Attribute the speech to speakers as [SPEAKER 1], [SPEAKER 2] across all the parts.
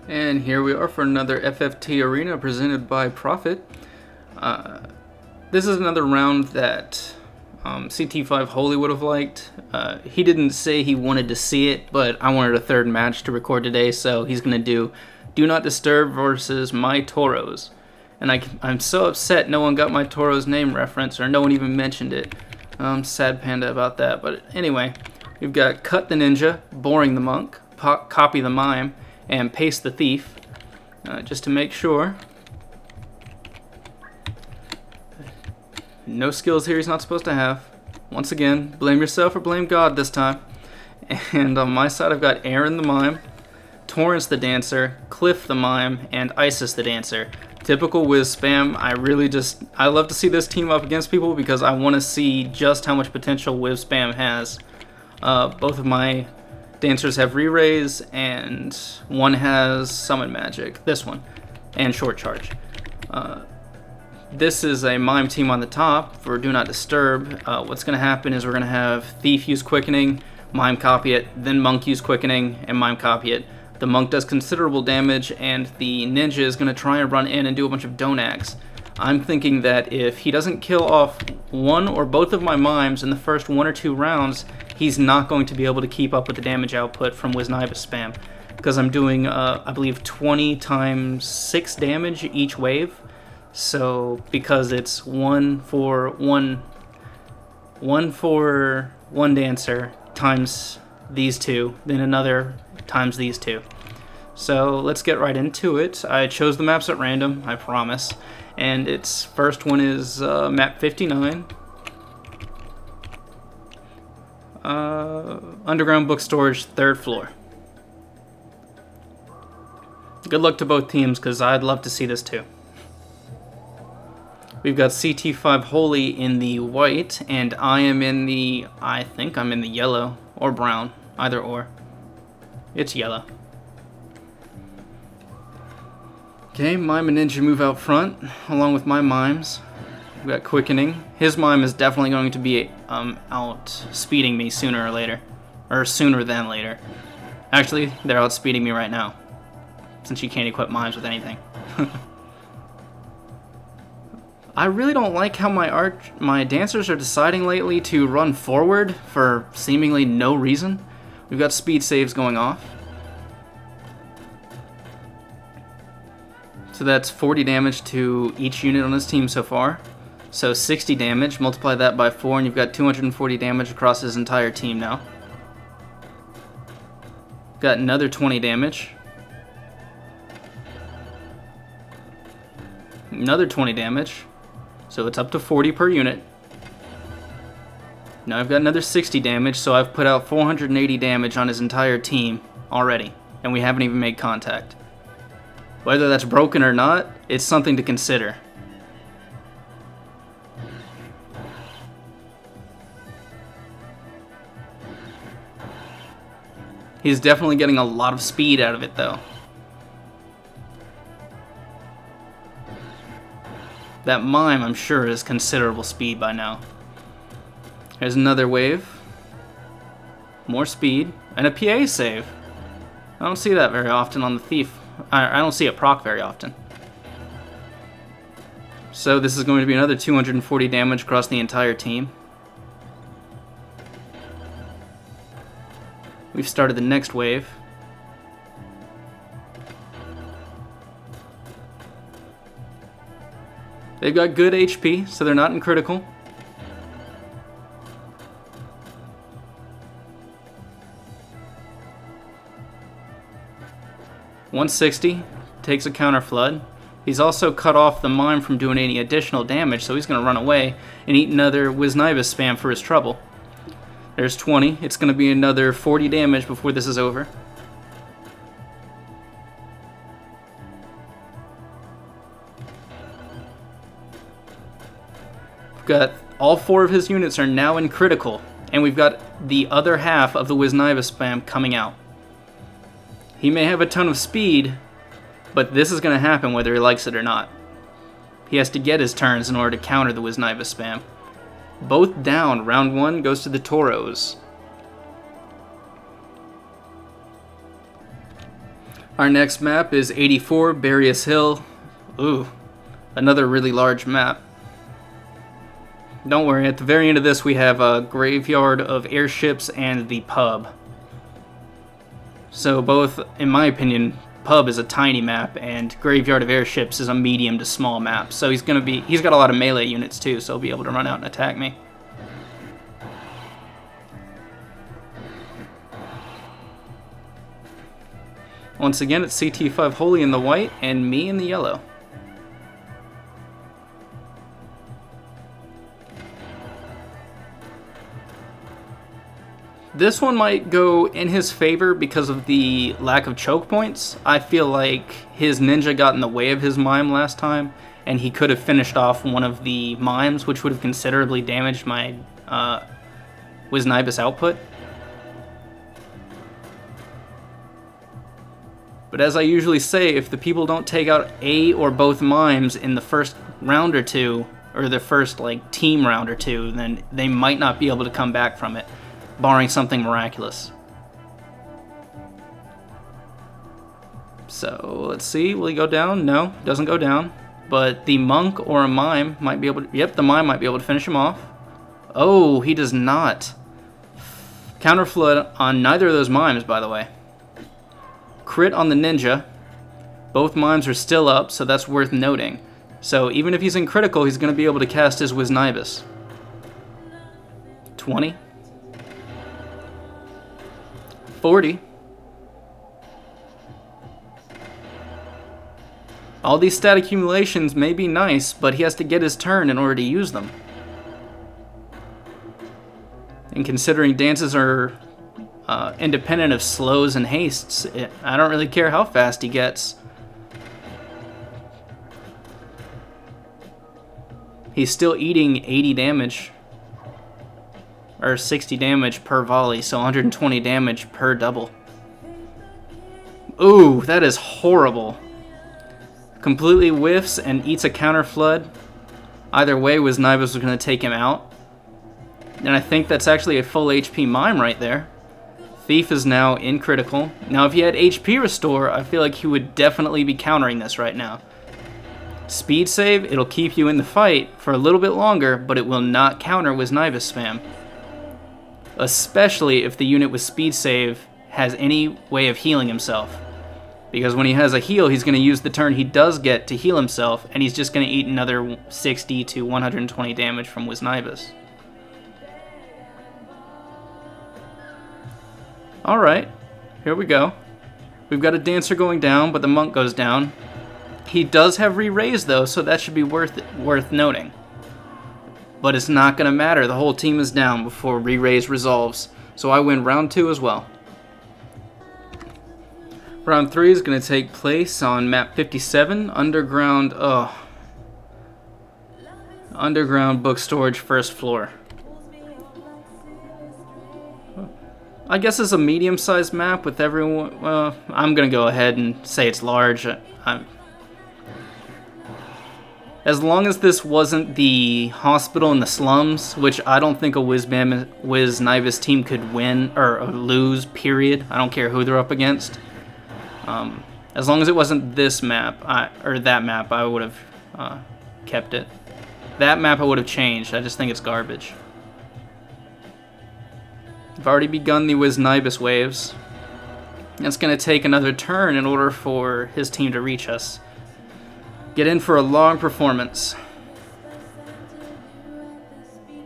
[SPEAKER 1] And here we are for another FFT Arena presented by Profit. This is another round that CT5Holy would have liked. He didn't say he wanted to see it, but I wanted a third match to record today, so he's going to do Not Disturb versus my Toros. And I'm so upset no one got my Toros name reference, or no one even mentioned it. Sad panda about that, but anyway. We've got Cut the Ninja, Boring the Monk, Copy the Mime, and Paste the Thief, just to make sure. No skills here he's not supposed to have. Once again, blame yourself or blame God this time. And on my side I've got Aaron the Mime, Torrance the Dancer, Cliff the Mime, and Isis the Dancer. Typical whiz spam. I love to see this team up against people because I want to see just how much potential whiz spam has. Both of my dancers have re-raise, and one has summon magic, this one, and short charge. This is a mime team on the top for Do Not Disturb. What's going to happen is we're going to have Thief use Quickening, Mime copy it, then Monk use Quickening, and Mime copy it. The Monk does considerable damage, and the Ninja is going to try and run in and do a bunch of Donags. I'm thinking that if he doesn't kill off one or both of my mimes in the first 1 or 2 rounds, he's not going to be able to keep up with the damage output from Wisnibus spam. Because I'm doing, I believe, 20 times 6 damage each wave. So, because it's one for one dancer times these two, then another times these two. So, let's get right into it. I chose the maps at random, I promise. And its first one is map 59. Underground book storage, 3rd floor. Good luck to both teams, because I'd love to see this too. We've got CT5Holy in the white, and I am in the, I think I'm in the yellow, or brown, either or. It's yellow. Okay, Mime and Ninja move out front, along with my mimes. We've got Quickening. His mime is definitely going to be out speeding me sooner or later. Or sooner than later. Actually, they're out speeding me right now, since you can't equip mimes with anything. I really don't like how my dancers are deciding lately to run forward for seemingly no reason. We've got speed saves going off. So that's 40 damage to each unit on this team so far. So 60 damage, multiply that by 4, and you've got 240 damage across his entire team now. Got another 20 damage. Another 20 damage. So it's up to 40 per unit. Now I've got another 60 damage, so I've put out 480 damage on his entire team already, and we haven't even made contact. Whether that's broken or not, it's something to consider. He's definitely getting a lot of speed out of it, though. That mime, I'm sure, is considerable speed by now. There's another wave. More speed. And a PA save. I don't see that very often on the Thief. I don't see it proc very often. So this is going to be another 240 damage across the entire team. We've started the next wave. They've got good HP, so they're not in critical. $160, takes a counter flood. He's also cut off the mime from doing any additional damage, so he's going to run away and eat another Wisnibus spam for his trouble. There's 20. It's going to be another 40 damage before this is over. We've got all 4 of his units are now in critical, and we've got the other half of the Wisnibus spam coming out. He may have a ton of speed, but this is going to happen whether he likes it or not. He has to get his turns in order to counter the Wisnibus spam. Both down. Round 1 goes to the Toros. Our next map is 84, Barius Hill. Ooh, another really large map. Don't worry, at the very end of this we have a graveyard of airships and the pub. So both, in my opinion, pub is a tiny map and graveyard of airships is a medium to small map. So he's got a lot of melee units too, so he'll be able to run out and attack me. Once again, it's CT5Holy in the white and me in the yellow. This one might go in his favor because of the lack of choke points. I feel like his ninja got in the way of his mime last time, and he could have finished off one of the mimes, which would have considerably damaged my Zxpr0jk output. But as I usually say, if the people don't take out a or both mimes in the first round or two, or the first like team round or two, then they might not be able to come back from it, barring something miraculous. So let's see, will he go down? No, doesn't go down. But the monk or a mime might be able to, yep, the mime might be able to finish him off. Oh, he does not. Counter flood on neither of those mimes, by the way. Crit on the ninja. Both mimes are still up, so that's worth noting. So even if he's in critical, he's going to be able to cast his Zxpr0jk. 20. 40. All these stat accumulations may be nice, but he has to get his turn in order to use them. And considering dances are independent of slows and hastes, I don't really care how fast he gets. He's still eating 80 damage. Or 60 damage per volley, so 120 damage per double. Ooh, that is horrible. Completely whiffs and eats a counter flood. Either way, Zxpr0jk was going to take him out. And I think that's actually a full HP mime right there. Thief is now in critical. Now if he had HP restore, I feel like he would definitely be countering this right now. Speed save, it'll keep you in the fight for a little bit longer, but it will not counter Zxpr0jk spam. Especially if the unit with speed save has any way of healing himself. Because when he has a heal, he's going to use the turn he does get to heal himself, and he's just going to eat another 60 to 120 damage from Zxpr0jk. Alright, here we go. We've got a dancer going down, but the monk goes down. He does have re-raise though, so that should be worth noting. But it's not going to matter, the whole team is down before re-raise resolves. So I win round 2 as well. Round 3 is going to take place on map 57, Underground Book Storage, first floor. I guess it's a medium-sized map with everyone. Well, I'm gonna go ahead and say it's large. As long as this wasn't the hospital in the slums, which I don't think a Zxpr0jk team could win or lose. Period. I don't care who they're up against. As long as it wasn't this map or that map, I would have kept it. That map I would have changed. I just think it's garbage. I've already begun the Zxpr0jk waves. It's going to take another turn in order for his team to reach us. Get in for a long performance.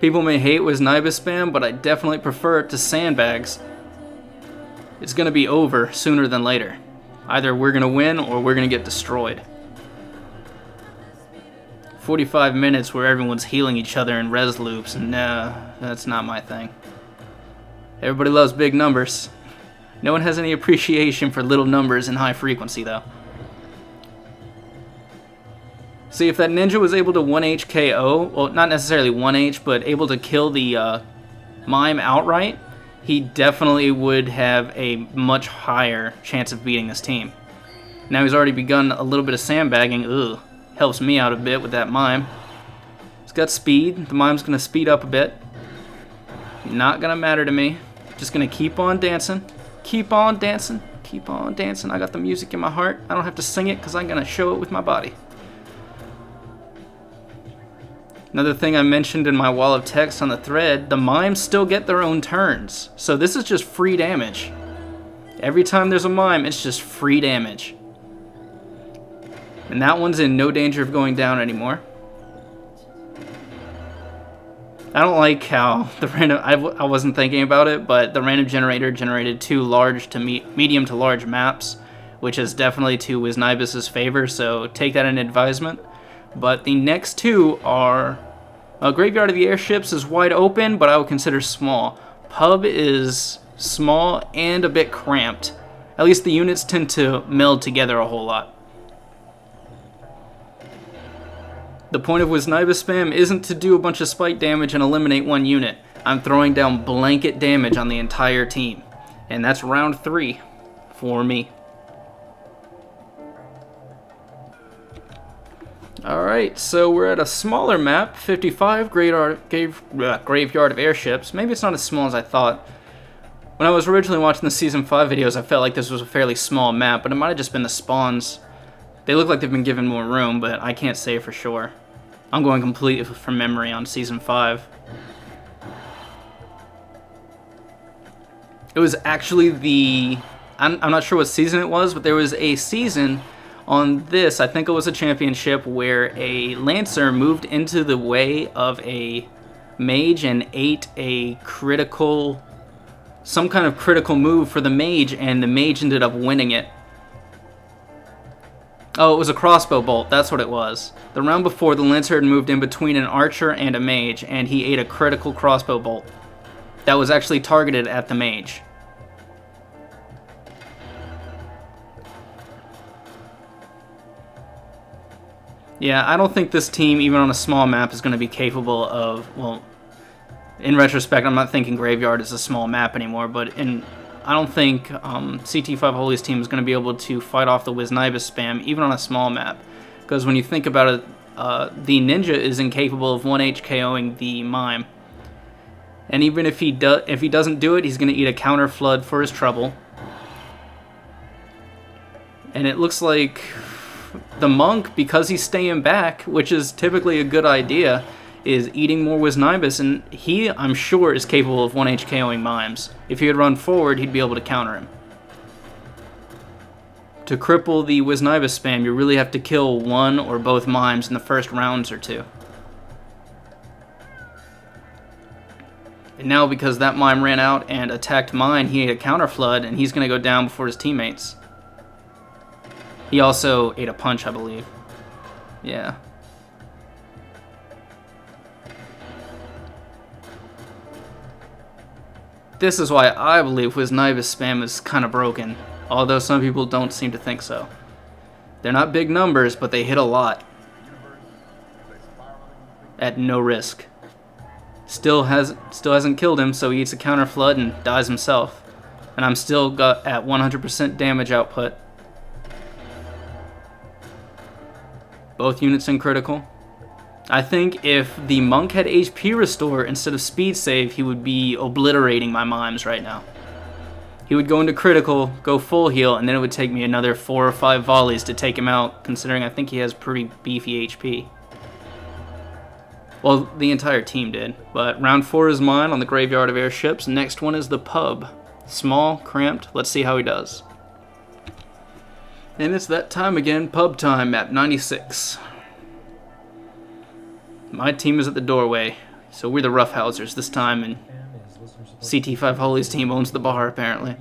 [SPEAKER 1] People may hate Zxpr0jk spam, but I definitely prefer it to sandbags. It's going to be over sooner than later. Either we're going to win or we're going to get destroyed. 45 minutes where everyone's healing each other in res loops. Nah, that's not my thing. Everybody loves big numbers. No one has any appreciation for little numbers and high frequency, though. See, if that ninja was able to 1H KO, well, not necessarily 1H, but able to kill the mime outright, he definitely would have a much higher chance of beating this team. Now he's already begun a little bit of sandbagging. Ugh, helps me out a bit with that mime. He's got speed. The mime's going to speed up a bit. Not going to matter to me. Just going to keep on dancing. Keep on dancing. keep on dancing. I got the music in my heart. I don't have to sing it because I'm going to show it with my body. Another thing I mentioned in my wall of text on the thread, the mimes still get their own turns. So this is just free damage. Every time there's a mime, it's just free damage. And that one's in no danger of going down anymore. I don't like how the random, I wasn't thinking about it, but the random generator generated 2 large to medium to large maps, which is definitely to Wisnibus's favor, so take that in advisement. But the next 2 are, Graveyard of the Airships is wide open, but I would consider small. Pub is small and a bit cramped. At least the units tend to meld together a whole lot. The point of Wisnibus spam isn't to do a bunch of spike damage and eliminate one unit. I'm throwing down blanket damage on the entire team. And that's round 3 for me. Alright, so we're at a smaller map, 55, Graveyard of Airships. Maybe it's not as small as I thought. When I was originally watching the Season 5 videos, I felt like this was a fairly small map, but it might have just been the spawns. They look like they've been given more room, but I can't say for sure. I'm going completely from memory on Season 5. It was actually the... I'm not sure what season it was, but there was a season on this, I think it was a championship, where a Lancer moved into the way of a mage and ate a critical... some kind of critical move for the mage, and the mage ended up winning it. Oh, it was a crossbow bolt, that's what it was. The round before, the Lancer had moved in between an archer and a mage, and he ate a critical crossbow bolt that was actually targeted at the mage. Yeah, I don't think this team, even on a small map, is going to be capable of, well, in retrospect, I'm not thinking Graveyard is a small map anymore, but I don't think CT5Holy's team is going to be able to fight off the Wisnibus spam, even on a small map. Because when you think about it, the ninja is incapable of 1H KOing the mime. And even if he doesn't do it, he's going to eat a counter flood for his trouble. And it looks like the monk, because he's staying back, which is typically a good idea, is eating more Wisnibus, and he, I'm sure, is capable of 1H KOing mimes. If he had run forward, he'd be able to counter him. To cripple the Wisnibus spam, you really have to kill one or both mimes in the first rounds or 2. And now, because that mime ran out and attacked mine, he ate a counter flood, and he's going to go down before his teammates. He also ate a punch, I believe. Yeah. This is why I believe Wisnibus spam is kind of broken, although some people don't seem to think so. They're not big numbers, but they hit a lot. At no risk. Still hasn't killed him, so he eats a counter flood and dies himself. And I'm still at 100% damage output. Both units in critical. I think if the monk had HP restore instead of speed save, he would be obliterating my mimes right now. He would go into critical, go full heal, and then it would take me another 4 or 5 volleys to take him out, considering I think he has pretty beefy HP. Well, the entire team did. But round 4 is mine on the Graveyard of Airships. Next one is the pub. Small, cramped. Let's see how he does. And it's that time again, pub time, map 96. My team is at the doorway, so we're the roughhousers this time, and CT5Holy's team owns the bar, apparently.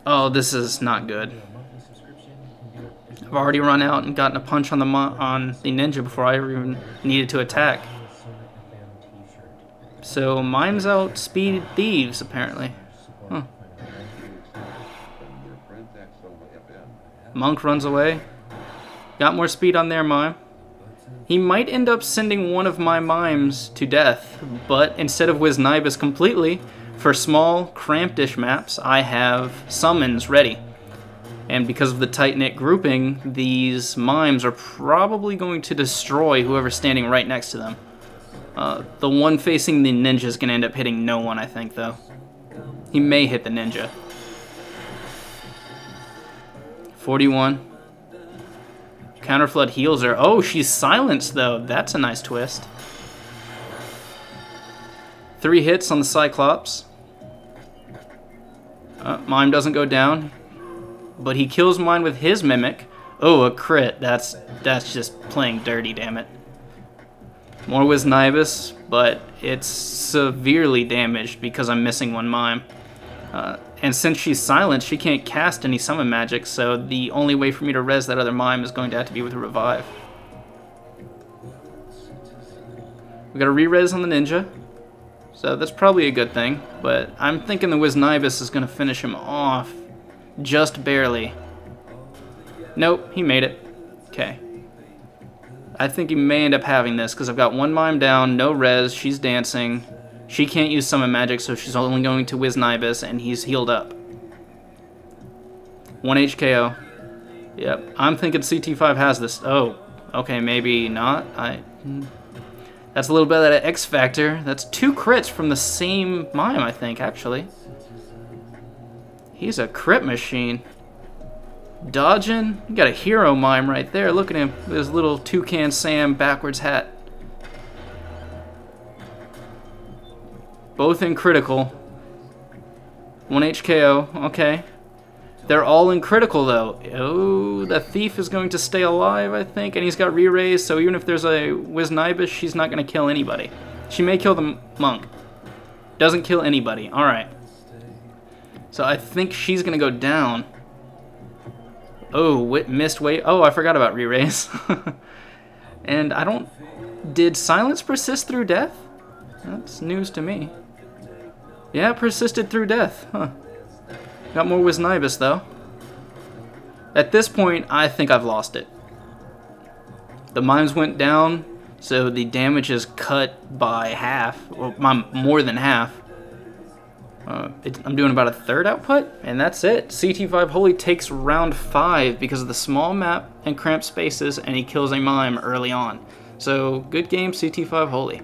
[SPEAKER 1] Oh, this is not good. I've already run out and gotten a punch on the ninja before I even needed to attack. So, mimes outspeed thieves, apparently. Huh. Monk runs away. Got more speed on their mime. He might end up sending one of my mimes to death, but instead of Wisnibus completely, for small, cramped-ish maps, I have summons ready. And because of the tight-knit grouping, these mimes are probably going to destroy whoever's standing right next to them. The one facing the ninja is going to end up hitting no one, I think, though. He may hit the ninja. 41. Counterflood heals her. Oh, she's silenced, though. That's a nice twist. 3 hits on the Cyclops. Mime doesn't go down, but he kills mine with his Mimic. Oh, a crit. That's just playing dirty, damn it. More Wisnibus, but it's severely damaged because I'm missing one Mime. And since she's silent, she can't cast any summon magic, so the only way for me to res that other Mime is going to have to be with a revive. We got a re-res on the Ninja, so that's probably a good thing, but I'm thinking the Wisnibus is going to finish him off just barely. Nope, he made it. Okay. I think he may end up having this, because I've got one Mime down, no res, she's dancing. She can't use summon magic, so she's only going to Wisnibus, and he's healed up. 1 HKO. Yep, I'm thinking CT5 has this. Oh, okay, maybe not. That's a little bit of that X factor. That's 2 crits from the same Mime, I think, actually. He's a crit machine. Dodging. You got a hero Mime right there. Look at him with his little Toucan Sam backwards hat. Both in critical. 1 HKO. Okay. They're all in critical, though. Oh, the Thief is going to stay alive, I think, and he's got re-raise, so even if there's a Wisnibus, she's not going to kill anybody. She may kill the Monk. Doesn't kill anybody. Alright. So I think she's going to go down. Oh, missed wave. Oh, I forgot about re-raise. And I don't... Did silence persist through death? That's news to me. Yeah, it persisted through death. Huh. Got more Wisnibus, though. At this point, I think I've lost it. The Mimes went down, so the damage is cut by half. Or more than half. I'm doing about a third output, and that's it. CT5Holy takes round 5 because of the small map and cramped spaces, and he kills a Mime early on. So, good game, CT5Holy.